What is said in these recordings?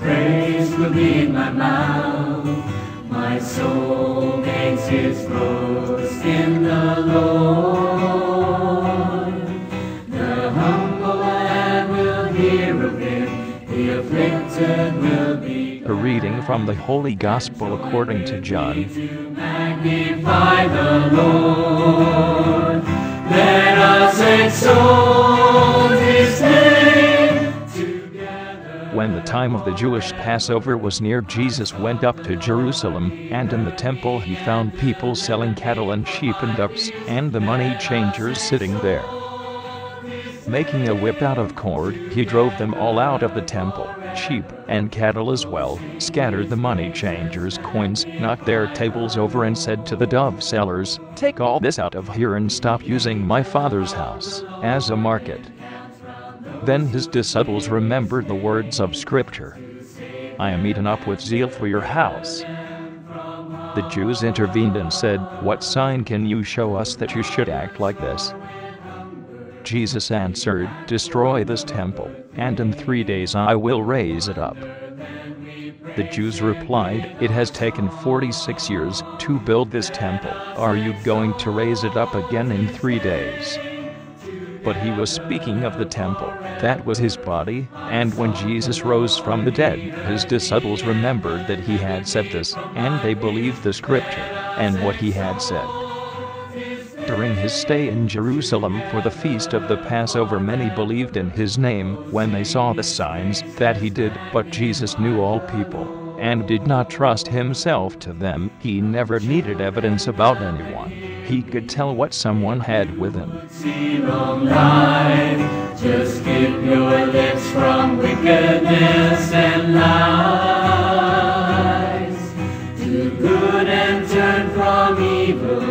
praise will be in my mouth. My soul makes its boast in the Lord. The humble and will hear of it, the afflicted will be glad. A reading from the Holy Gospel according to John. To magnify the Lord, let us exalt His name together. When the time of the Jewish Passover was near, Jesus went up to Jerusalem, and in the temple he found people selling cattle and sheep and ducks, and the money changers sitting there. Making a whip out of cord, he drove them all out of the temple, sheep and cattle as well, scattered the money changers' coins, knocked their tables over, and said to the dove sellers, "Take all this out of here and stop using my Father's house as a market." Then his disciples remembered the words of Scripture, "I am eaten up with zeal for your house." The Jews intervened and said, "What sign can you show us that you should act like this?" Jesus answered, "Destroy this temple, and in 3 days I will raise it up." The Jews replied, "It has taken 46 years to build this temple. Are you going to raise it up again in 3 days?" But he was speaking of the temple, that was his body, and when Jesus rose from the dead, his disciples remembered that he had said this, and they believed the Scripture, and what he had said. During his stay in Jerusalem for the feast of the Passover, many believed in his name when they saw the signs that he did, but Jesus knew all people, and did not trust himself to them. He never needed evidence about anyone. He could tell what someone had with him. Just keep your lips from wickedness and lies. Do good and turn from evil.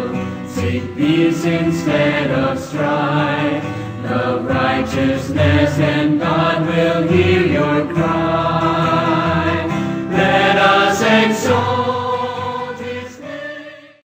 Seek peace instead of strife. Love righteousness and God will hear your cry.